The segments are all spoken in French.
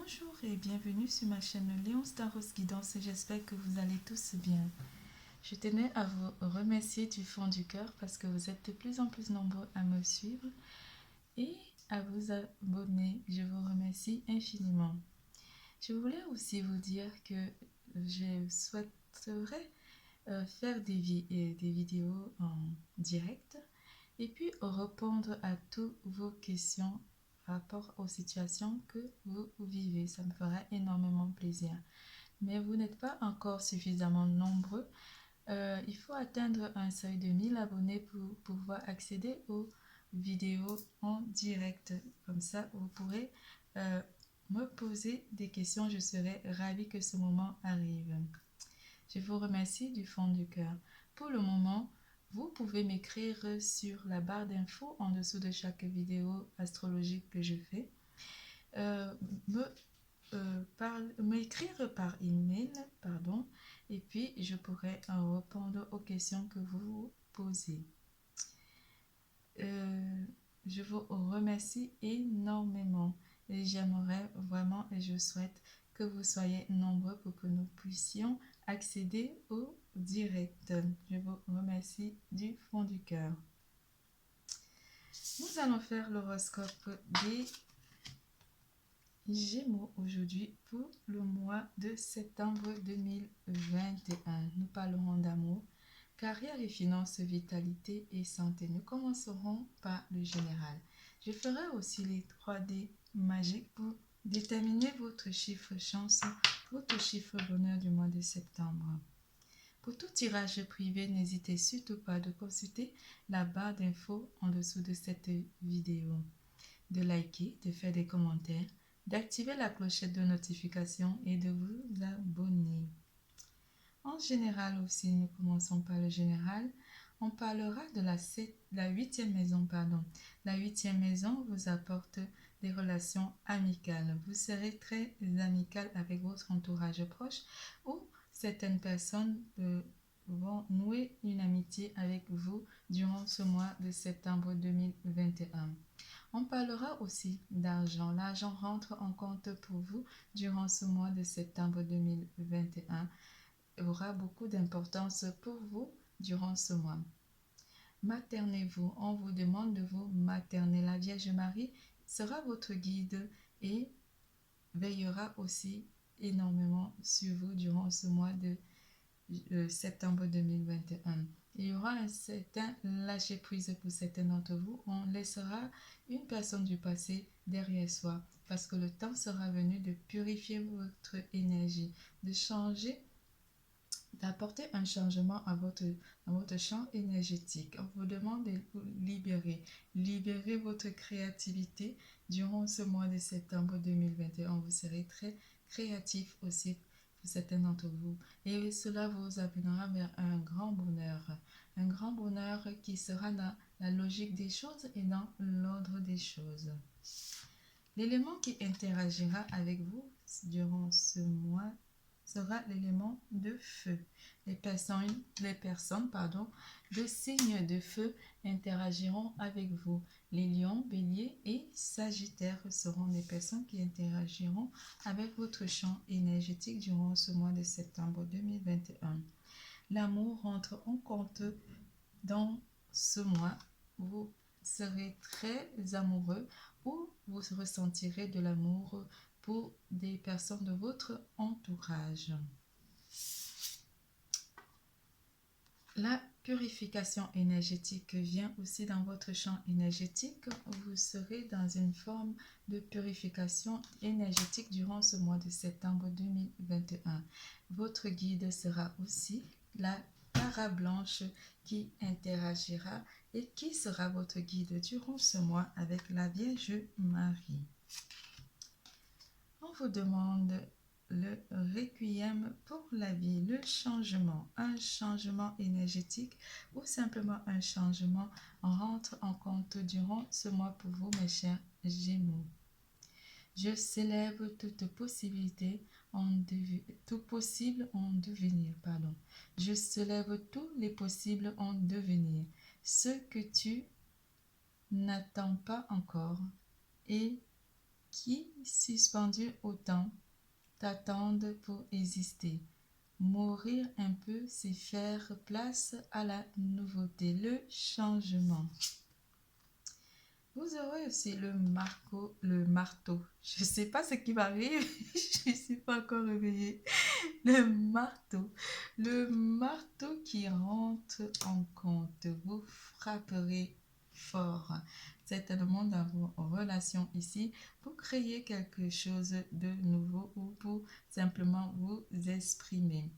Bonjour et bienvenue sur ma chaîne Léonce Daros Guidance. J'espère que vous allez tous bien. Je tenais à vous remercier du fond du cœur parce que vous êtes de plus en plus nombreux à me suivre et à vous abonner. Je vous remercie infiniment. Je voulais aussi vous dire que je souhaiterais faire des vidéos en direct et puis répondre à toutes vos questions par rapport aux situations que vous vivez. Ça me fera énormément plaisir. Mais vous n'êtes pas encore suffisamment nombreux. Il faut atteindre un seuil de 1000 abonnés pour pouvoir accéder aux vidéos en direct. Comme ça, vous pourrez me poser des questions. Je serai ravie que ce moment arrive. Je vous remercie du fond du cœur. Pour le moment, vous pouvez m'écrire sur la barre d'infos en dessous de chaque vidéo astrologique que je fais. M'écrire par email, pardon, et puis je pourrai répondre aux questions que vous vous posez. Je vous remercie énormément et j'aimerais vraiment et je souhaite que vous soyez nombreux pour que nous puissions accéder au direct. Je vous remercie du fond du cœur. Nous allons faire l'horoscope des Gémeaux aujourd'hui pour le mois de septembre 2021. Nous parlerons d'amour, carrière et finances, vitalité et santé. Nous commencerons par le général. Je ferai aussi les 3D magiques pour déterminer votre chiffre chance, votre chiffre bonheur du mois de septembre. Pour tout tirage privé, n'hésitez surtout pas de consulter la barre d'infos en dessous de cette vidéo, de liker, de faire des commentaires, d'activer la clochette de notification et de vous abonner. En général aussi, nous commençons par le général. On parlera de la huitième maison. La huitième maison vous apporte des relations amicales. Vous serez très amical avec votre entourage proche ou certaines personnes vont nouer une amitié avec vous durant ce mois de septembre 2021. On parlera aussi d'argent. L'argent rentre en compte pour vous durant ce mois de septembre 2021. Il aura beaucoup d'importance pour vous durant ce mois. Maternez-vous. On vous demande de vous materner. La Vierge Marie sera votre guide et veillera aussi énormément sur vous durant ce mois de septembre 2021. Il y aura un certain lâcher-prise pour certains d'entre vous. On laissera une personne du passé derrière soi parce que le temps sera venu de purifier votre énergie, de changer, d'apporter un changement à votre champ énergétique. On vous demande de vous libérer votre créativité durant ce mois de septembre 2021. Vous serez très créatif aussi pour certains d'entre vous. Et cela vous amènera vers un grand bonheur qui sera dans la logique des choses et dans l'ordre des choses. L'élément qui interagira avec vous durant ce mois sera l'élément de feu. Les personnes de signe de feu interagiront avec vous. Les lions, béliers et sagittaires seront des personnes qui interagiront avec votre champ énergétique durant ce mois de septembre 2021. L'amour rentre en compte dans ce mois. Vous serez très amoureux ou vous ressentirez de l'amour pour des personnes de votre entourage. La purification énergétique vient aussi dans votre champ énergétique. Vous serez dans une forme de purification énergétique durant ce mois de septembre 2021. Votre guide sera aussi la Para blanche qui interagira et qui sera votre guide durant ce mois avec la Vierge Marie. On vous demande le requiem pour la vie, le changement, un changement énergétique ou simplement un changement rentre en compte durant ce mois pour vous, mes chers Gémeaux. Je célèbre toute possibilité tout possible en devenir. Je célèbre tous les possibles en devenir. Ce que tu n'attends pas encore et qui, suspendus au temps, t'attendent pour exister. Mourir un peu, c'est faire place à la nouveauté, le changement. Vous aurez aussi le marteau. Je ne sais pas ce qui m'arrive, je ne suis pas encore réveillée. Le marteau. Le marteau qui rentre en compte. Vous frapperez fort. Certainement dans vos relations ici, pour créer quelque chose de nouveau ou pour simplement vous exprimer.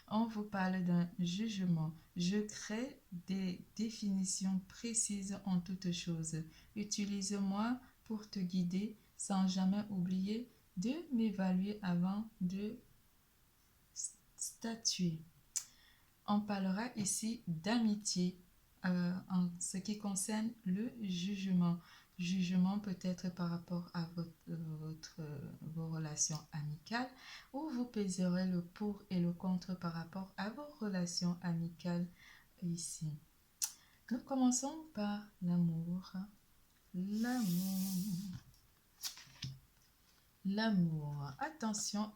On vous parle d'un jugement. Je crée des définitions précises en toutes choses. Utilise-moi pour te guider sans jamais oublier de m'évaluer avant de statuer. On parlera ici d'amitié en ce qui concerne le jugement. Jugement peut-être par rapport à vos relations amicales ou vous pèserez le pour et le contre par rapport à vos relations amicales ici. Nous commençons par l'amour. L'amour. Attention,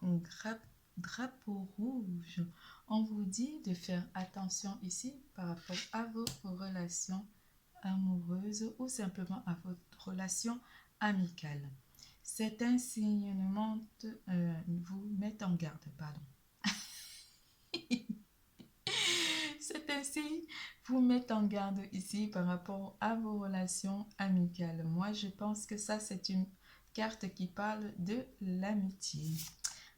drapeau rouge. On vous dit de faire attention ici par rapport à vos relations amoureuses ou simplement à votre relation amicale. Certains signalements vous mettent en garde, pardon. Certains signes vous mettent en garde ici par rapport à vos relations amicales. Moi, je pense que ça, c'est une carte qui parle de l'amitié.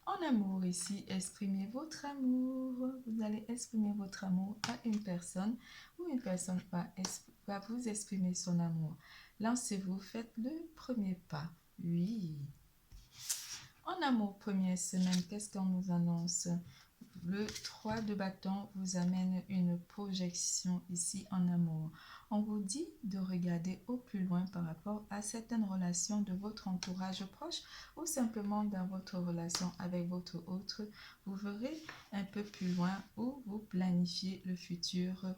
En amour ici, exprimez votre amour. Vous allez exprimer votre amour à une personne ou une personne va vous exprimer son amour. Lancez-vous, faites le premier pas. Oui. En amour, première semaine, qu'est-ce qu'on nous annonce? Le 3 de bâton vous amène une projection ici en amour. On vous dit de regarder au plus loin par rapport à certaines relations de votre entourage proche ou simplement dans votre relation avec votre autre. Vous verrez un peu plus loin où vous planifiez le futur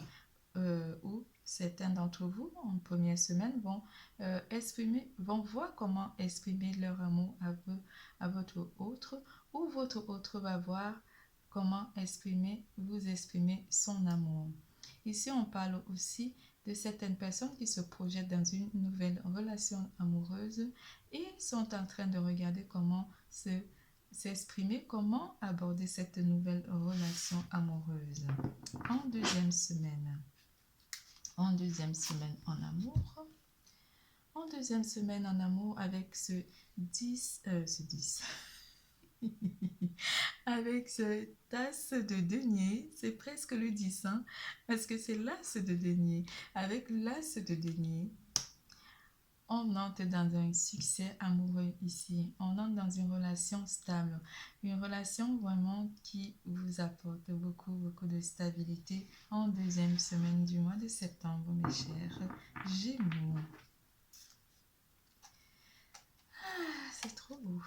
où certains d'entre vous en première semaine vont voir comment exprimer leur amour à votre autre ou votre autre va voir comment vous exprimer son amour. Ici, on parle aussi de certaines personnes qui se projettent dans une nouvelle relation amoureuse et sont en train de regarder comment s'exprimer, comment aborder cette nouvelle relation amoureuse. En deuxième semaine en amour. En deuxième semaine en amour avec ce 10 avec ce tasse de denier, c'est presque le 10, hein, parce que c'est l'as de denier. Avec l'as de denier, on entre dans un succès amoureux ici. On entre dans une relation stable. Une relation vraiment qui vous apporte beaucoup, beaucoup de stabilité en deuxième semaine du mois de septembre, mes chers Gémeaux. Ah, c'est trop beau.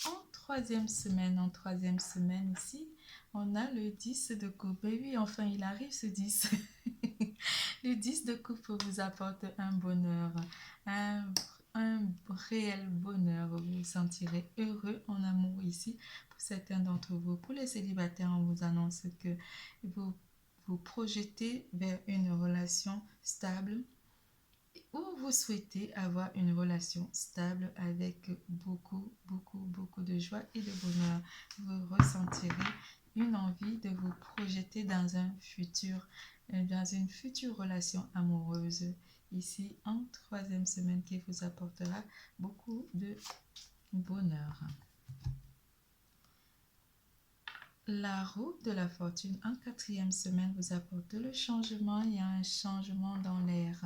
En troisième semaine ici, on a le 10 de coupe. Et oui, enfin, il arrive ce 10. Le 10 de coupe vous apporte un bonheur, un réel bonheur. Vous vous sentirez heureux en amour ici. Pour certains d'entre vous, pour les célibataires, on vous annonce que vous vous projetez vers une relation stable ou vous souhaitez avoir une relation stable avec beaucoup, beaucoup, beaucoup de joie et de bonheur. Vous ressentirez une envie de vous projeter dans une future relation amoureuse ici en troisième semaine qui vous apportera beaucoup de bonheur. La roue de la fortune en quatrième semaine vous apporte le changement. Il y a un changement dans l'air,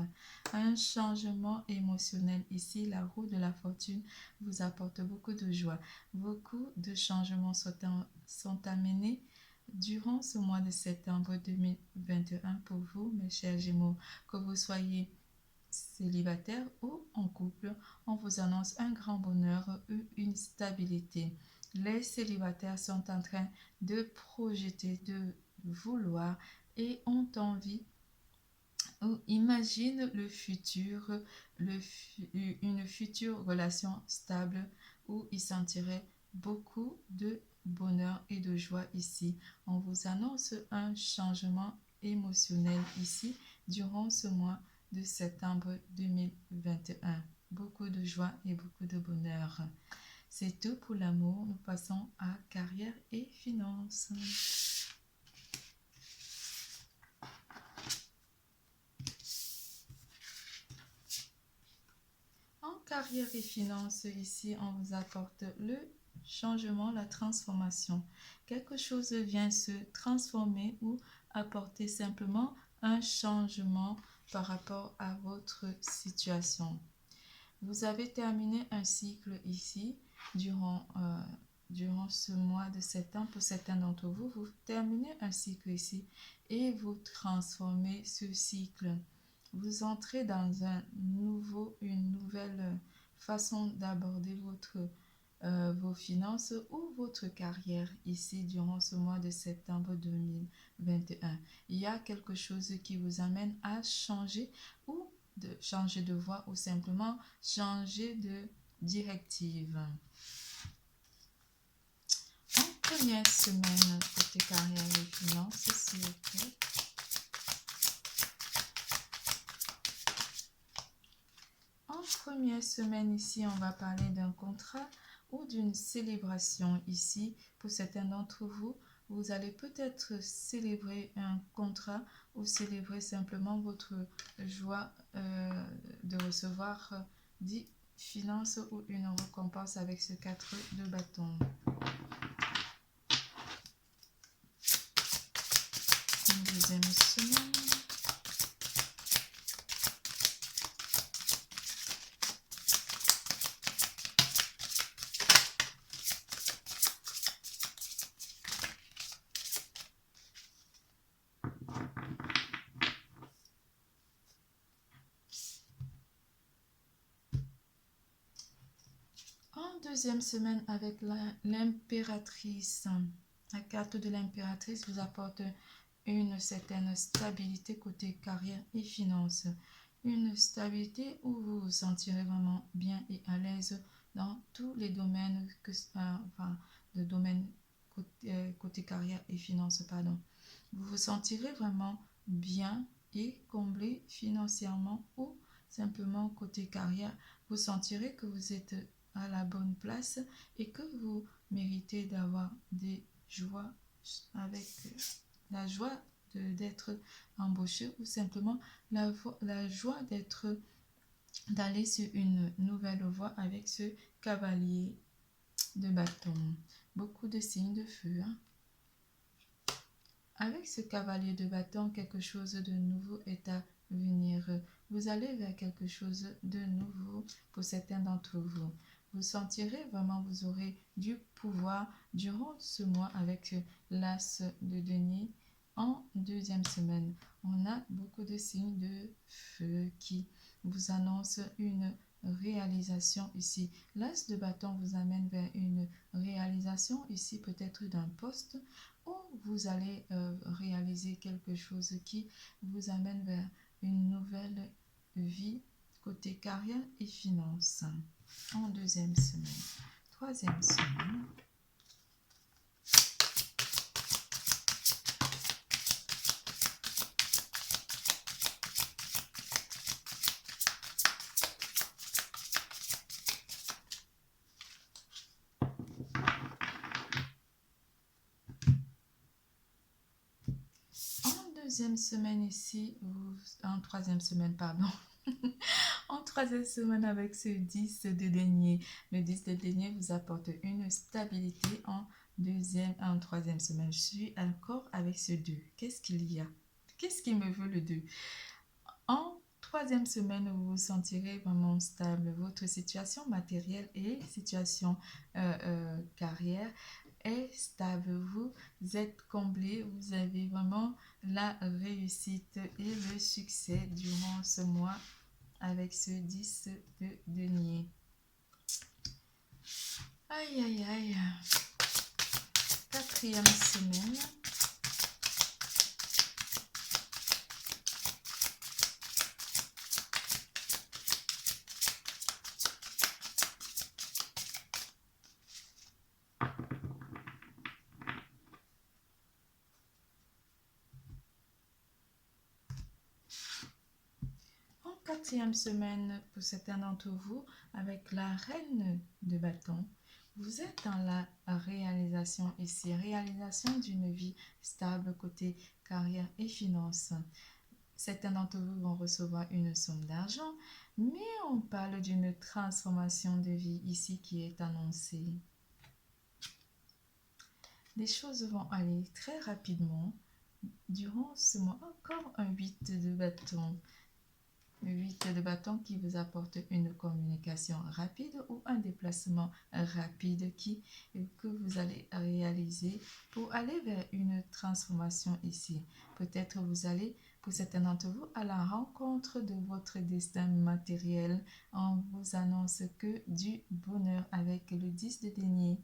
un changement émotionnel. Ici, la roue de la fortune vous apporte beaucoup de joie. Beaucoup de changements sont amenés durant ce mois de septembre 2021 pour vous, mes chers Gémeaux. Que vous soyez célibataire ou en couple, on vous annonce un grand bonheur ou une stabilité. Les célibataires sont en train de projeter, de vouloir et ont envie Ou imagine le futur, une future relation stable où il sentirait beaucoup de bonheur et de joie ici. On vous annonce un changement émotionnel ici durant ce mois de septembre 2021. Beaucoup de joie et beaucoup de bonheur. C'est tout pour l'amour. Nous passons à carrière et finances. En carrière et finances, ici, on vous apporte le changement, la transformation. Quelque chose vient se transformer ou apporter simplement un changement par rapport à votre situation. Vous avez terminé un cycle ici durant ce mois de septembre. Pour certains d'entre vous, vous terminez un cycle ici et vous transformez ce cycle. Vous entrez dans une nouvelle façon d'aborder vos finances ou votre carrière ici durant ce mois de septembre 2021. Il y a quelque chose qui vous amène à changer ou de changer de voie ou simplement changer de directive. En première semaine côté carrière et finances, s'il vous plaît. En première semaine ici, on va parler d'un contrat ou d'une célébration ici. Pour certains d'entre vous, vous allez peut-être célébrer un contrat ou célébrer simplement votre joie de recevoir des finances ou une récompense avec ce 4 de bâton. Une deuxième semaine. En deuxième semaine avec l'impératrice. La carte de l'impératrice vous apporte une certaine stabilité côté carrière et finances. Une stabilité où vous vous sentirez vraiment bien et à l'aise dans tous les domaines, le domaine côté carrière et finances, pardon. Vous vous sentirez vraiment bien et comblé financièrement ou simplement côté carrière. Vous sentirez que vous êtes à la bonne place et que vous méritez d'avoir des joies avec la joie d'être embauché ou simplement la joie d'aller sur une nouvelle voie avec ce cavalier de bâton. Beaucoup de signes de feu. Avec ce cavalier de bâton, quelque chose de nouveau est à venir. Vous allez vers quelque chose de nouveau pour certains d'entre vous. Vous sentirez vraiment, vous aurez du pouvoir durant ce mois avec l'as de denier. En deuxième semaine, on a beaucoup de signes de feu qui vous annoncent une réalisation ici. L'as de bâton vous amène vers une réalisation ici, peut-être d'un poste, ou vous allez réaliser quelque chose qui vous amène vers une nouvelle vie côté carrière et finances. En deuxième semaine. Troisième semaine. Deuxième semaine ici, en troisième semaine, pardon. En troisième semaine avec ce 10 de denier. Le 10 de denier vous apporte une stabilité en troisième semaine. Je suis encore avec ce 2. Qu'est-ce qu'il y a? Qu'est-ce qui me veut le 2? En troisième semaine, vous vous sentirez vraiment stable. Votre situation matérielle et situation carrière est stable. Vous êtes comblé. Vous avez vraiment la réussite et le succès durant ce mois avec ce 10 de denier. Aïe, aïe, aïe. Quatrième semaine. 4e semaine pour certains d'entre vous avec la reine de bâton. Vous êtes dans la réalisation ici, réalisation d'une vie stable côté carrière et finances. Certains d'entre vous vont recevoir une somme d'argent, mais on parle d'une transformation de vie ici qui est annoncée. Les choses vont aller très rapidement durant ce mois. Encore un 8 de bâton. Le 8 de bâton qui vous apporte une communication rapide ou un déplacement rapide que vous allez réaliser pour aller vers une transformation ici. Peut-être vous allez, pour certains d'entre vous, à la rencontre de votre destin matériel. On vous annonce que du bonheur avec le 10 de denier.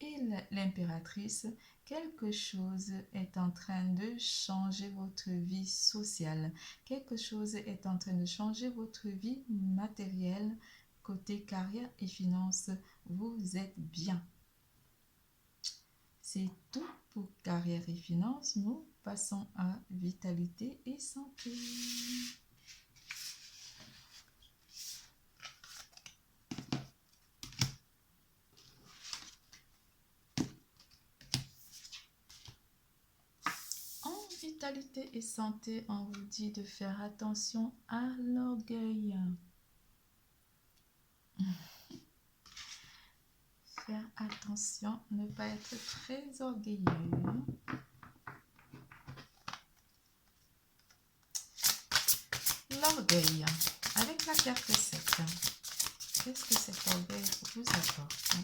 Et l'impératrice, quelque chose est en train de changer votre vie sociale. Quelque chose est en train de changer votre vie matérielle. Côté carrière et finances, vous êtes bien. C'est tout pour carrière et finances. Nous passons à vitalité et santé. Vitalité et santé, on vous dit de faire attention à l'orgueil. Faire attention, ne pas être très orgueilleux. L'orgueil, avec la carte 7. Qu'est-ce que cet orgueil vous apporte?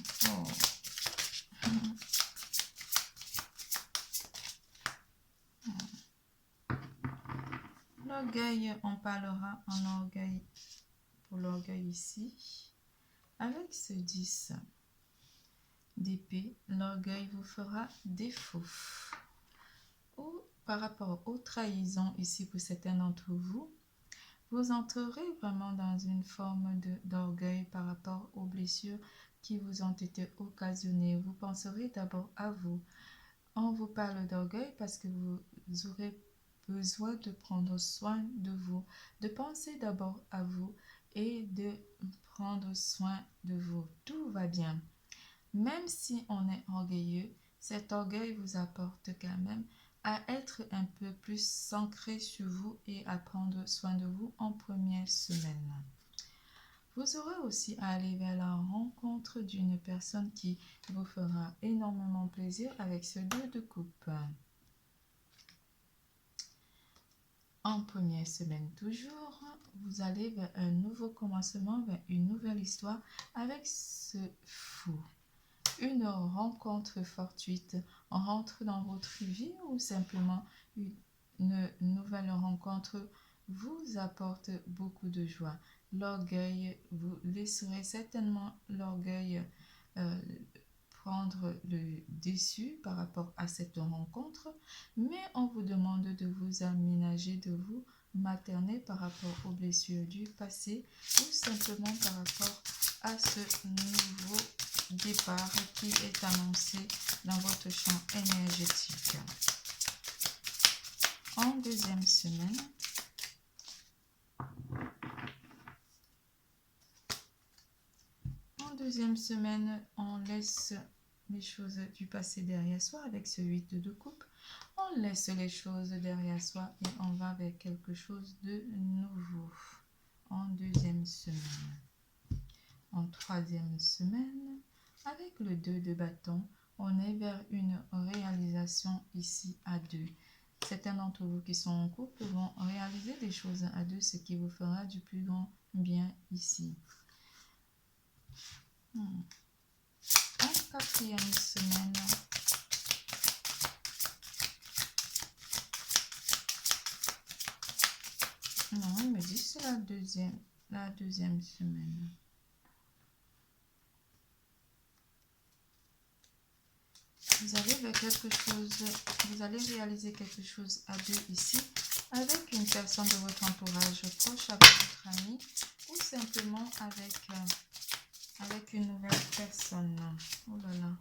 L'orgueil, on parlera en orgueil pour l'orgueil ici. Avec ce 10 d'épée, l'orgueil vous fera défaut. Ou par rapport aux trahisons ici pour certains d'entre vous, vous entrerez vraiment dans une forme d'orgueil par rapport aux blessures qui vous ont été occasionnées. Vous penserez d'abord à vous. On vous parle d'orgueil parce que vous aurez besoin de prendre soin de vous, de penser d'abord à vous et de prendre soin de vous. Tout va bien. Même si on est orgueilleux, cet orgueil vous apporte quand même à être un peu plus centré sur vous et à prendre soin de vous en première semaine. Vous aurez aussi à aller vers la rencontre d'une personne qui vous fera énormément plaisir avec ce 2 de coupe. En première semaine toujours, vous allez vers un nouveau commencement, vers une nouvelle histoire avec ce fou. Une rencontre fortuite rentre dans votre vie ou simplement une nouvelle rencontre vous apporte beaucoup de joie. L'orgueil, vous laisserez certainement l'orgueil prendre le dessus par rapport à cette rencontre, mais on vous demande de vous aménager, de vous materner par rapport aux blessures du passé ou simplement par rapport à ce nouveau départ qui est annoncé dans votre champ énergétique. En deuxième semaine, on laisse les choses du passé derrière soi avec ce 8 de coupe. On laisse les choses derrière soi et on va vers quelque chose de nouveau. En deuxième semaine. En troisième semaine, avec le 2 de bâton, on est vers une réalisation ici à deux. Certains d'entre vous qui sont en couple vont réaliser des choses à deux, ce qui vous fera du plus grand bien ici. En quatrième semaine, non, il me dit que c'est la deuxième semaine. Vous allez vers quelque chose, vous allez réaliser quelque chose à deux ici, avec une personne de votre entourage proche, avec votre ami, ou simplement avec une nouvelle personne. Oh là là,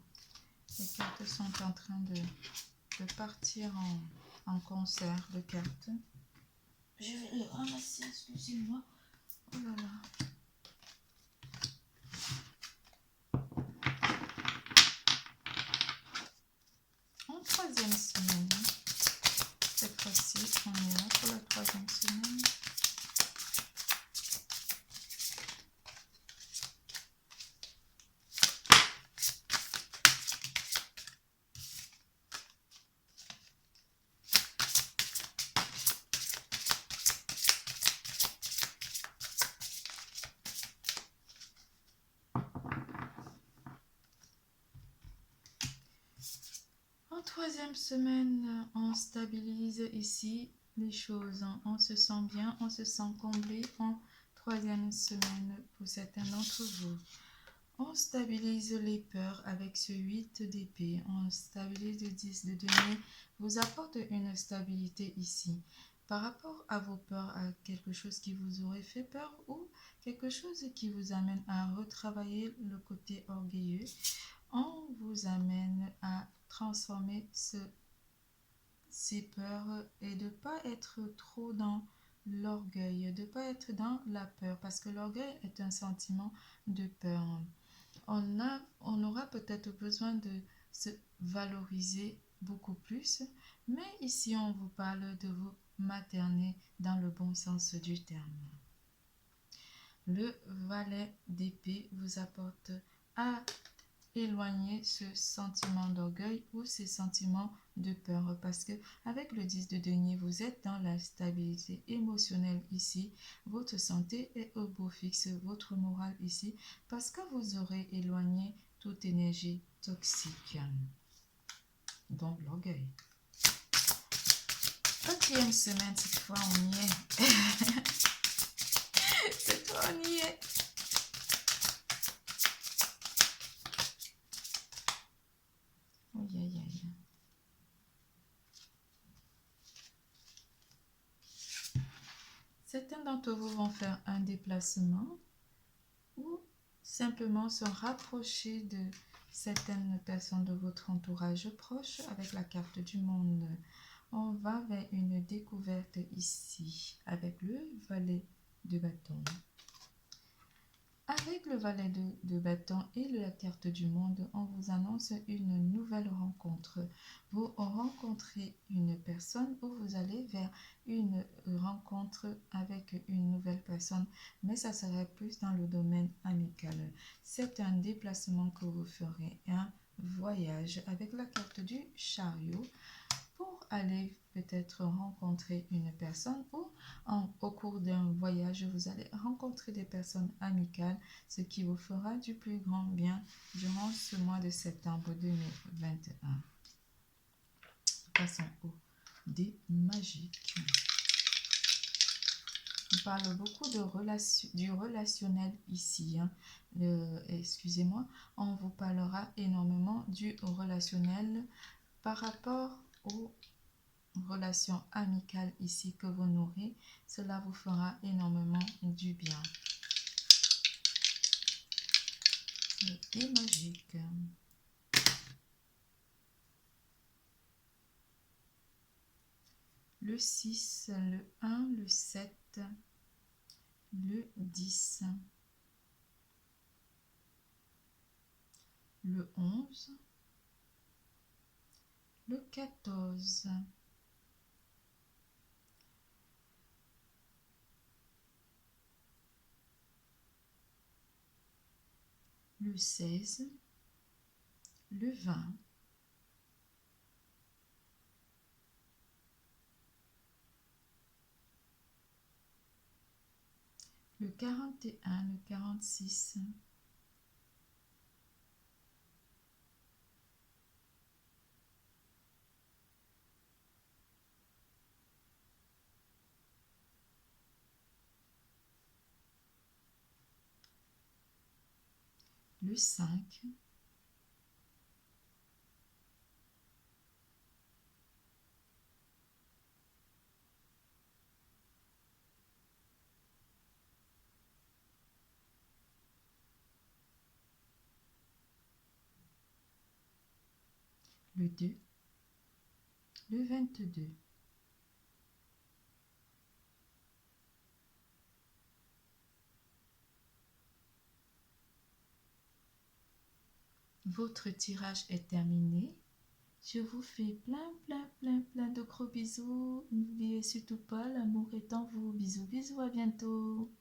les cartes sont en train de partir en concert de cartes. Je vais le ramasser, excusez-moi. Oh là là. En troisième semaine, cette fois-ci, on est là pour la troisième semaine. En troisième semaine, on stabilise ici les choses. On se sent bien, on se sent comblé en troisième semaine pour certains d'entre vous. On stabilise les peurs avec ce 8 d'épée. On stabilise le 10 de denier. Vous apporte une stabilité ici. Par rapport à vos peurs, à quelque chose qui vous aurait fait peur ou quelque chose qui vous amène à retravailler le côté orgueilleux, on vous amène à transformer ces peurs et de ne pas être trop dans l'orgueil, de ne pas être dans la peur, parce que l'orgueil est un sentiment de peur. On aura peut-être besoin de se valoriser beaucoup plus, mais ici on vous parle de vous materner dans le bon sens du terme. Le valet d'épée vous apporte à éloigner ce sentiment d'orgueil ou ces sentiments de peur, parce que avec le 10 de denier, vous êtes dans la stabilité émotionnelle ici, votre santé est au beau fixe, votre morale ici, parce que vous aurez éloigné toute énergie toxique, donc l'orgueil. Quatrième semaine, cette fois on y est. Cette fois on y est. Aïe, aïe, aïe. Certains d'entre vous vont faire un déplacement ou simplement se rapprocher de certaines personnes de votre entourage proche avec la carte du monde. On va vers une découverte ici avec le valet de bâton. Avec le valet de bâton et la carte du monde, on vous annonce une nouvelle rencontre. Vous rencontrez une personne ou vous allez vers une rencontre avec une nouvelle personne, mais ça serait plus dans le domaine amical. C'est un déplacement que vous ferez, un voyage avec la carte du chariot pour aller peut-être rencontrer une personne ou au cours d'un voyage, vous allez rencontrer des personnes amicales, ce qui vous fera du plus grand bien durant ce mois de septembre 2021. Passons au dé magique. On parle beaucoup de du relationnel ici. Excusez-moi, on vous parlera énormément du relationnel par rapport aux relation amicale ici que vous nourrez, cela vous fera énormément du bien. Le dé magique. Le 6, le 1, le 7, le 10, le 11, le 14, le 16, le 20, le 41, le 46, le 5, le 2, le 22, Votre tirage est terminé. Je vous fais plein de gros bisous. N'oubliez surtout pas, l'amour est en vous. Bisous, bisous, à bientôt.